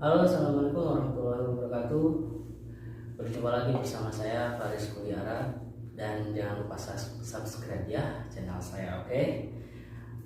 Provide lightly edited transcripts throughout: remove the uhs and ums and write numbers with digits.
Halo, assalamualaikum warahmatullahi wabarakatuh. Berjumpa lagi bersama saya Faris Kuliara, dan jangan lupa subscribe ya channel saya, oke?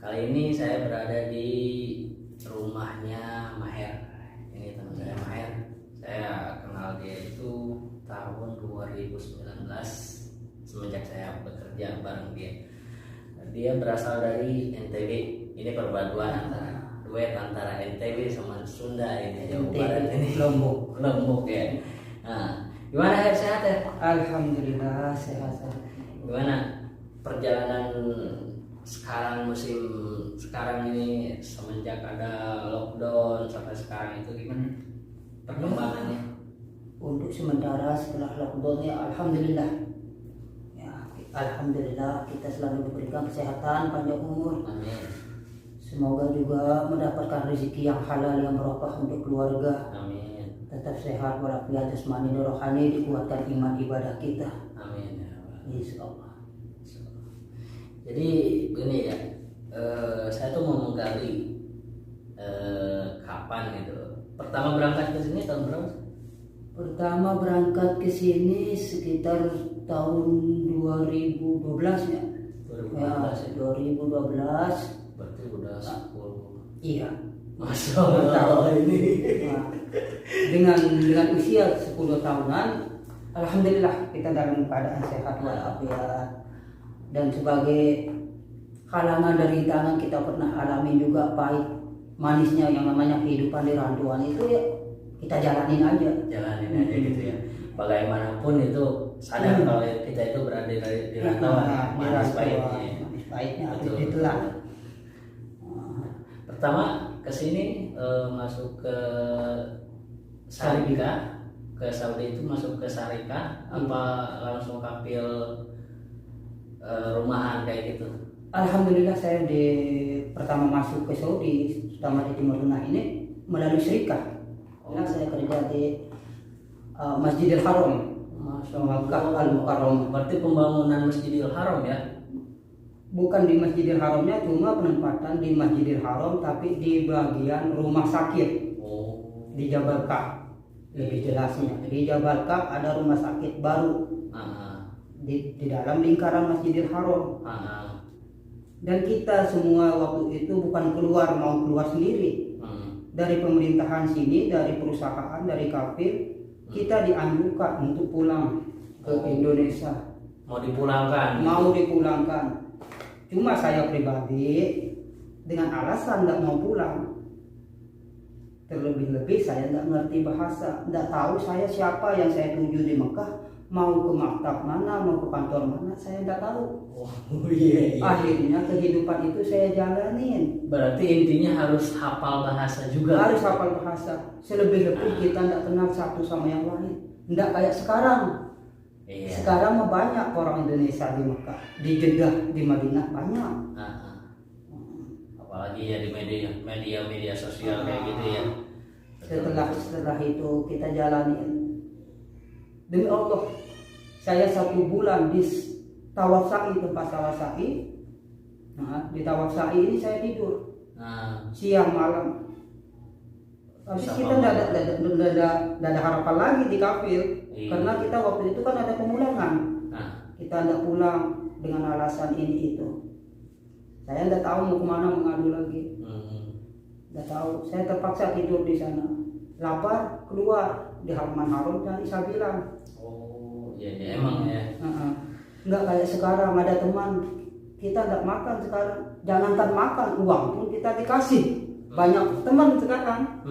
Kali ini saya berada di rumahnya Maher. Ini teman saya Maher. Saya kenal dia itu tahun 2019 semenjak saya bekerja bareng dia. Dia berasal dari NTB. Ini perpaduan antara NTB sama Sunda ini, Jawa Barat ini. Lombok ya. Nah, gimana Her, sehat ya? Alhamdulillah sehat. Gimana perjalanan sekarang, musim sekarang ini semenjak ada lockdown sampai sekarang itu gimana perkembangannya? Untuk sementara setelah lockdown ya alhamdulillah. Ya, alhamdulillah kita selalu diberikan kesehatan, panjang umur. Amin. Semoga juga mendapatkan rezeki yang halal yang barokah untuk keluarga. Amin. Tetap sehat walafiat jasmani dan rohani, dikuatkan iman ibadah kita. Amin ya Allah. Insyaallah. Jadi begini ya, saya tuh mau menggali kapan gitu. Pertama berangkat ke sini tahun berapa? Pertama berangkat ke sini sekitar tahun 2012 ya. 2012 ya. 2012. Berarti udah 10. Iya. Masya Allah ini. Nah, dengan usia 10 tahunan, alhamdulillah kita dalam keadaan sehat walafiat. Dan sebagai halangan dari tangan kita pernah alami juga pahit manisnya yang namanya kehidupan di rantauan itu ya kita jalanin aja. Jalanin aja gitu ya. Bagaimanapun itu sadar kalau kita itu berada di rantauan, manis pahitnya. Manis pahitnya harus Betul. ditelan. Pertama ke sini masuk ke Sarika, ke Saudi itu masuk ke Sarika apa langsung kapil rumahan kayak gitu? Alhamdulillah saya pertama masuk ke Saudi, pertama di Timur Tengah ini melalui Serikah. Karena saya kerja di Masjidil Haram, Makkah Al-Mukarramah. Berarti pembangunan Masjidil Haram ya? Bukan di Masjidil Haramnya, cuma penempatan di Masjidil Haram tapi di bagian rumah sakit. Oh. Di Jabal Ka'b. Lebih jelasnya, di Jabal Ka'b ada rumah sakit baru. Di dalam lingkaran Masjidil Haram. Dan kita semua waktu itu bukan mau keluar sendiri. Dari pemerintahan sini, dari perusahaan, dari kafir, kita dianjurkan untuk pulang ke Indonesia. Mau dipulangkan? Mau dipulangkan. Cuma saya pribadi dengan alasan tidak mau pulang. Terlebih-lebih saya tidak ngerti bahasa, tidak tahu saya siapa yang saya tuju di Mekah, mau ke maktab mana, mau ke kantor mana, saya tidak tahu. Oh iya. Akhirnya kehidupan itu saya jalanin. Berarti intinya harus hafal bahasa juga. Harus hafal bahasa. Selebih-lebih kita tidak kenal satu sama yang lain. Tidak kayak sekarang. Iya. Sekarang mah banyak orang Indonesia di Mekah, di Jeddah, di Madinah banyak. Apalagi ya di media sosial kayak gitu ya. Setelah itu kita jalanin. Demi Allah, saya 1 bulan di Tawaf Sa'i, tempat Tawaf Sa'i. Nah, di Tawaf Sa'i ini saya tidur siang malam. Tapi kita tidak ada harapan lagi di kafir. Iya. Karena kita waktu itu kan ada pemulangan. Kita tidak pulang dengan alasan ini itu. Saya tidak tahu mau kemana mengadu lagi. Tidak tahu. Saya terpaksa tidur di sana. Lapar keluar di halaman haram cari sabilan. Oh iya emang ya. Nggak kayak sekarang ada teman kita tidak makan sekarang. Jangankan makan, uang pun kita dikasih. Banyak teman sekarang.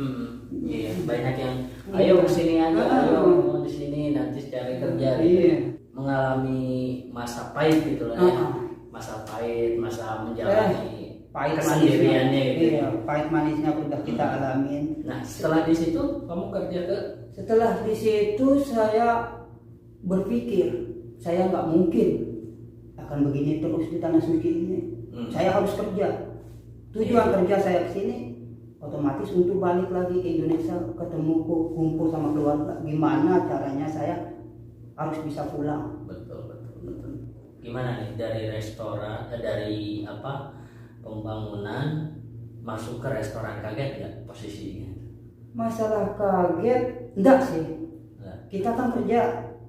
Iya, banyak yang ayo kesini aja, ayo di sini nanti cari kerja. Iya. Mengalami masa pahit gitu lah ya. Masa pahit, masa menjalani Pahit kesendiriannya manisnya, gitu. iya, pahit manisnya udah kita alamin. Nah, setelah di situ kamu kerja ke? Setelah di situ saya berpikir saya nggak mungkin akan begini terus di tanah suci ini. Saya harus kerja. Tujuan kerja saya ke sini otomatis untuk balik lagi ke Indonesia, ketemu kumpul sama keluarga. Gimana caranya saya harus bisa pulang. Betul. Gimana nih dari restoran, dari pembangunan masuk ke restoran, kaget nggak posisinya? Masalah kaget, enggak sih. Kita kan kerja,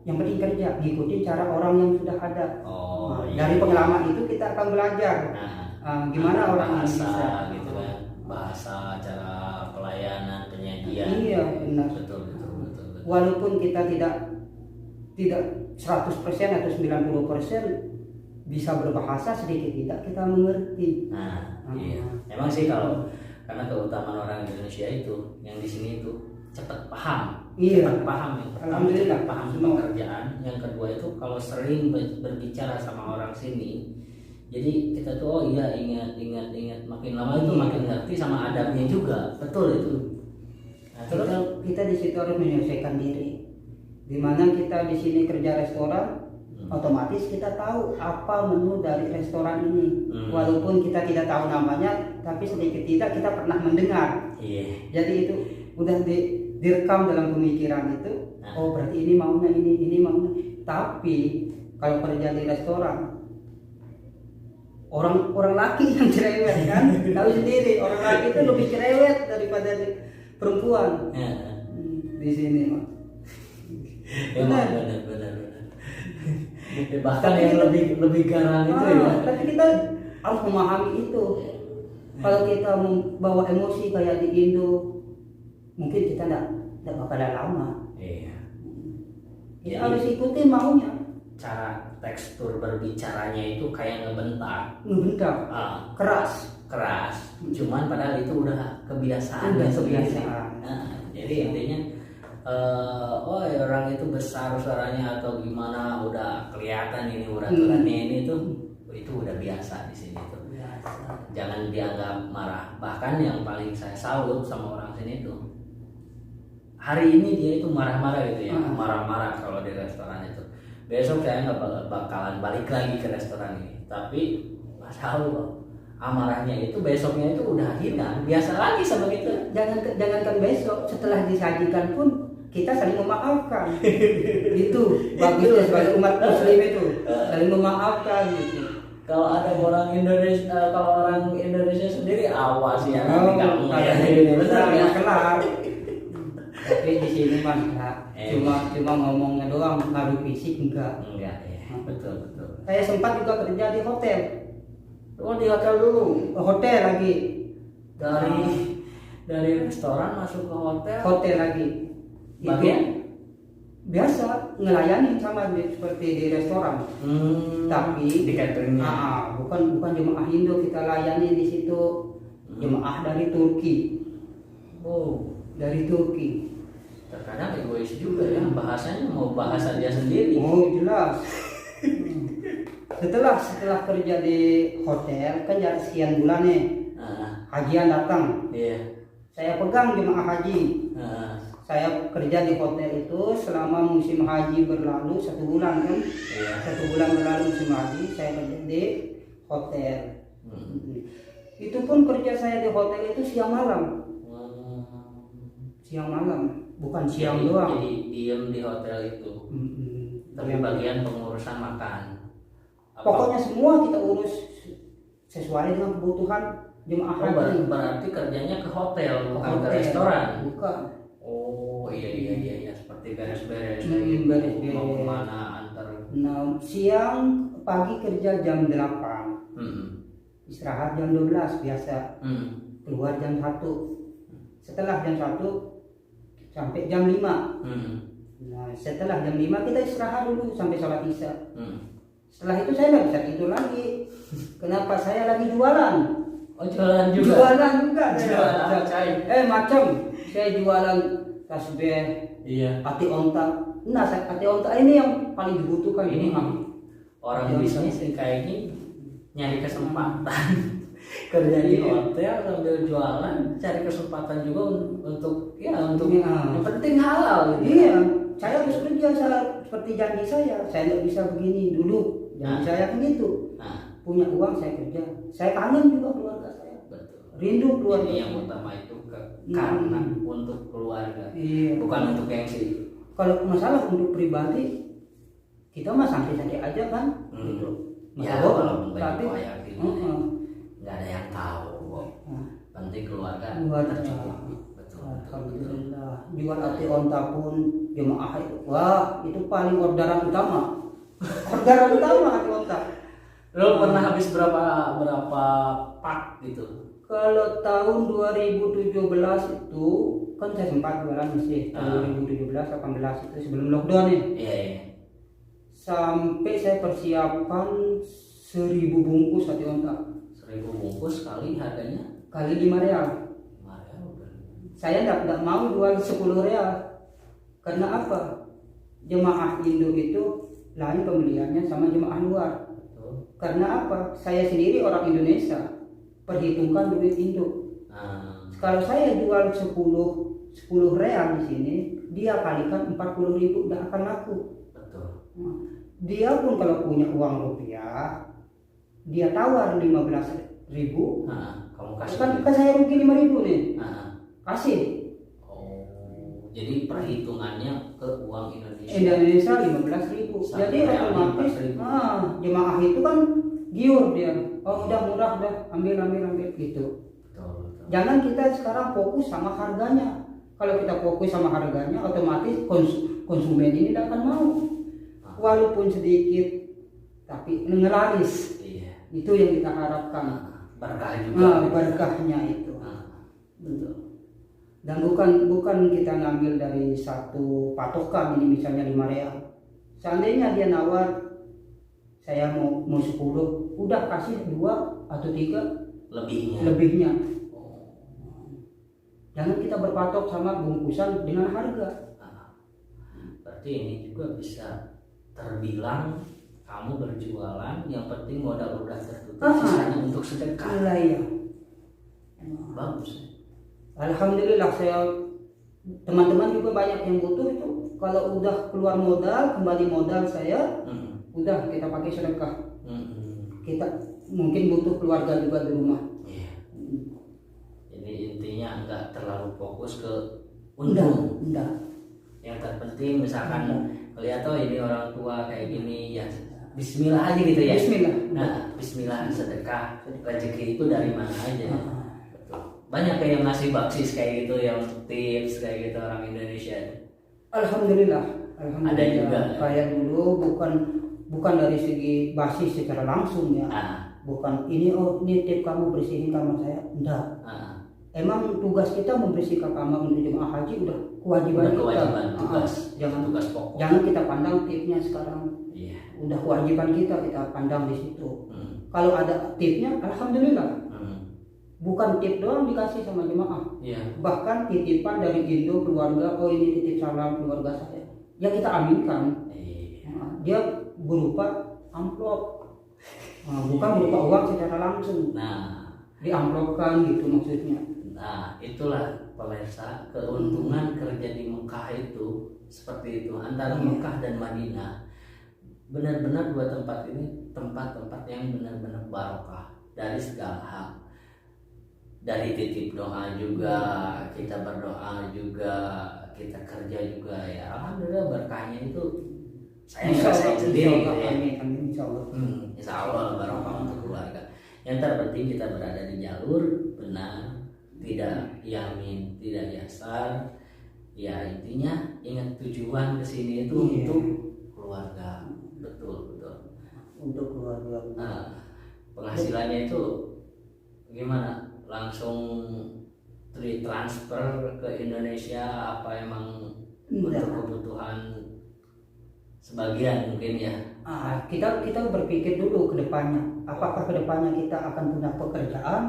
yang penting kerja, ngikutin cara orang yang sudah ada. Dari pengalaman itu kita akan belajar gimana orang bahasa bisa gitu kan, bahasa, cara pelayanan, penyajian. Iya benar. Betul. Walaupun kita tidak 100% atau 90% bisa berbahasa, sedikit tidak kita mengerti. Iya. Emang sih kalau karena keutamaan orang Indonesia itu yang di sini itu cepat paham. Iya. Cepat paham yang pertama, cepat paham pekerjaan. Yang kedua itu kalau sering berbicara sama orang sini, jadi kita tuh ingat. Makin lama itu makin ngerti sama adabnya juga. Betul itu. Nah, terus kita di situ harus menyelesaikan diri. Dimana kita di sini kerja restoran, otomatis kita tahu apa menu dari restoran ini. Walaupun kita tidak tahu namanya, tapi sedikit tidak kita pernah mendengar. Jadi itu udah direkam dalam pemikiran itu. Oh berarti ini maunya ini maunya. Tapi kalau kerja di restoran, orang laki yang cerewet kan, tahu sendiri orang laki itu lebih cerewet daripada perempuan. Di sini mah. Benar. Bahkan yang lebih garang itu ya. Tapi kita harus memahami itu. Kalau kita membawa emosi kayak di Indo, mungkin kita tidak bakalan lama. Iya. Kita harus ikutin maunya. Cara tekstur berbicaranya itu kayak ngebentak. Keras. Cuman padahal itu udah kebiasaan. Jadi intinya orang itu besar suaranya atau gimana, udah kelihatan ini uraturannya ini tuh itu udah biasa di sini tuh. Jangan dianggap marah. Bahkan yang paling saya salut sama orang sini tuh, hari ini dia itu marah-marah gitu ya, marah-marah kalau di restoran itu. Besok saya nggak bakalan balik lagi ke restoran ini. Tapi masalah amarahnya itu besoknya itu udah hilang, biasa lagi sama kita. Jangankan besok, setelah disajikan pun kita saling memaafkan. Itu bagusnya sebagai umat muslim itu, saling memaafkan gitu. Kalau ada orang Indonesia sendiri, awas ya nanti kamu benar ya kelar. Tapi di sini mah cuma ngomongnya doang, ngaruh fisik enggak ya. Betul. Saya sempat juga kerja di hotel. Di hotel dulu. Hotel lagi. Dari restoran masuk ke hotel. Hotel lagi. Bagian biasa ngelayani sama seperti di restoran. Tapi di cateringnya. Bukan jemaah Indo kita layani di situ. Jemaah dari Turki. Dari Turki. Terkadang egois juga ya, bahasanya mau bahasa dia sendiri. Jelas. Setelah kerja di hotel kan jarak sekian bulan nih, hajian datang. Saya pegang jemaah haji. Saya kerja di hotel itu selama musim haji berlalu 1 bulan kan. 1 bulan berlalu musim haji, saya kerja di hotel. Itu pun kerja saya di hotel itu siang malam. Siang malam, bukan siang doang. Jadi diem di hotel itu. Tapi bagian pengurusan makan. Pokoknya semua kita urus sesuai dengan kebutuhan jemaah haji. Berarti kerjanya ke hotel, bukan ke restoran. Bukan. Iya, seperti beres-beres. Beres-beres. Mau kemana antar. Siang, pagi kerja jam 8. Istirahat jam 12 biasa. Keluar jam 1. Setelah jam 1 sampai jam 5. Setelah jam 5 kita istirahat dulu sampai sholat isya. Setelah itu saya nggak bisa tidur lagi. Kenapa? Saya lagi jualan. Jualan juga. Jualan juga. Jualan macam saya jualan tasbih. Hati onta. Nah, hati onta ini yang paling dibutuhkan ini. Orang bisnis kayak gini nyari kesempatan. Kerja di hotel sambil jualan, cari kesempatan juga untuk yang penting halal gitu. Iya, saya harus kerja seperti janji saya nggak bisa begini dulu. Janji saya kan gitu. Punya uang saya kerja. Saya kangen juga keluarga saya. Betul. Rindu keluarga. Jadi yang utama itu karena untuk keluarga. Bukan untuk gengsi. Kalau masalah untuk pribadi, kita mah santai-santai aja kan. Gitu. Kalau tapi nggak ada yang tahu kok. Penting keluarga tercukupi. Betul. Alhamdulillah. Jual hati onta pun jemaah itu, wah itu paling orderan utama. Orderan utama hati onta. Lo pernah habis berapa pak gitu? Kalau tahun 2017 itu kan saya sempat jualan masih tahun 2017 18 itu sebelum lockdown ya. Iya. Sampai saya persiapan 1000 bungkus hati onta. 1000 bungkus kali harganya? Kali 5 real. Saya tidak mau jual 10 real. Karena apa? Jemaah Indo itu lain pembeliannya sama jemaah luar. Karena apa? Saya sendiri orang Indonesia, perhitungkan duit Indo. Kalau saya jual 10 real di sini, dia kalikan 40.000 tidak akan laku. Betul. Dia pun kalau punya uang rupiah, dia tawar 15.000. Kamu kasih. Kan saya rugi 5.000 nih. Kasih. Oh, jadi perhitungannya ke uang Indonesia. Indonesia 15.000. Jadi otomatis jemaah itu kan giur dia. Oh udah murah dah, ambil gitu. Betul. Jangan kita sekarang fokus sama harganya. Kalau kita fokus sama harganya, otomatis konsumen ini tidak akan mau. Walaupun sedikit, tapi ngelaris. Iya. Itu yang kita harapkan. Berkah juga. Berkahnya itu. Betul. Dan bukan kita ngambil dari satu patokan, ini misalnya 5 real. Seandainya dia nawar saya mau 10, udah kasih 2 atau 3 lebihnya. Jangan kita berpatok sama bungkusan dengan harga. Berarti ini juga bisa terbilang kamu berjualan yang penting modal udah tertutup, sisanya untuk sedekah. Iya. Bagus. Alhamdulillah, saya teman-teman juga banyak yang butuh itu. Kalau udah keluar modal, kembali modal saya, udah kita pakai sedekah. Kita mungkin butuh keluarga juga di rumah. Iya. Jadi intinya enggak terlalu fokus ke untung. Enggak. Yang terpenting misalkan lihat ini orang tua kayak gini ya, Bismillah aja gitu ya. Bismillah. Nah, Bismillah sedekah. Rezeki itu dari mana aja. Banyak kayak yang ngasih baksis kayak gitu, yang tips kayak gitu orang Indonesia. Alhamdulillah. Ada juga. Kayak dulu bukan dari segi basis secara langsung ya. Bukan ini tip kamu bersihin kamar saya. Enggak. Emang tugas kita membersihkan kamar untuk jemaah haji udah kewajiban kita. Tugas pokok. Jangan kita pandang tipnya sekarang. Iya. Udah kewajiban kita pandang di situ. Kalau ada tipnya, alhamdulillah. Bukan tip doang dikasih sama jemaah. Bahkan titipan dari Indo keluarga, oh ini titip salam keluarga saya, ya kita aminkan. Dia berupa amplop, bukan berupa uang secara langsung. Diamplopkan gitu maksudnya. Nah itulah pemirsa, keuntungan kerja di Mekah itu seperti itu. Antara Mekah dan Madinah, benar-benar dua tempat ini tempat-tempat yang benar-benar barokah dari segala hal. Dari titip doa juga, kita berdoa juga, kita kerja juga ya. Alhamdulillah berkahnya itu saya ngerasain sendiri gitu ya. Insya Allah barokah untuk keluarga. Yang terpenting kita berada di jalur benar, tidak yamin, tidak yasar. Ya intinya ingat tujuan kesini itu untuk keluarga. Betul. Untuk keluarga. Penghasilannya itu gimana? Langsung transfer ke Indonesia apa emang untuk kebutuhan sebagian mungkin ya? Kita berpikir dulu ke depannya, apakah ke depannya kita akan punya pekerjaan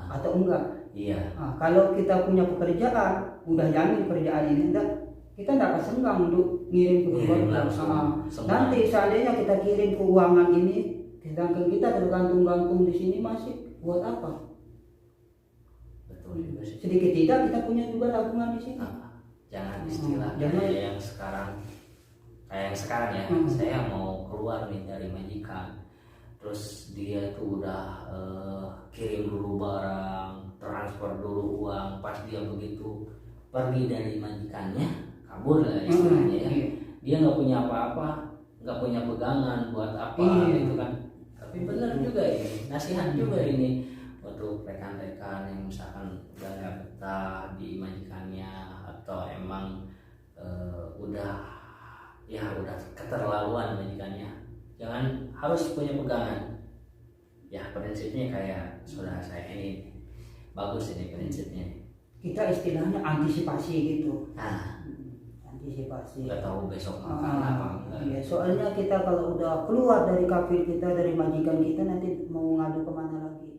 atau enggak? Iya. Kalau kita punya pekerjaan, udah jamin kerjaan ini kita tidak akan senggang untuk ngirim ke keluarga. Nanti seandainya kita kirim keuangan ini, sedangkan kita tergantung-gantung di sini masih buat apa? Sedikit tidak kita punya juga tabungan di sini. Jangan istilah yang sekarang ya. Saya mau keluar nih dari majikan, terus dia tuh udah kirim dulu barang, transfer dulu uang, pas dia begitu pergi dari majikannya kabur lah istilahnya ya. Dia nggak punya apa-apa, nggak punya pegangan buat apa gitu kan. Tapi benar juga ini, nasihat juga ini untuk untuk rekan-rekan yang misalkan udah nggak betah di majikannya atau emang udah keterlaluan majikannya, jangan harus punya pegangan. Ya prinsipnya kayak saudara saya ini bagus ini prinsipnya. Kita istilahnya antisipasi gitu. Nah, antisipasi. nggak tahu besok makan apa enggak. Iya, soalnya kita kalau udah keluar dari kafir kita, dari majikan kita, nanti mau ngadu kemana lagi?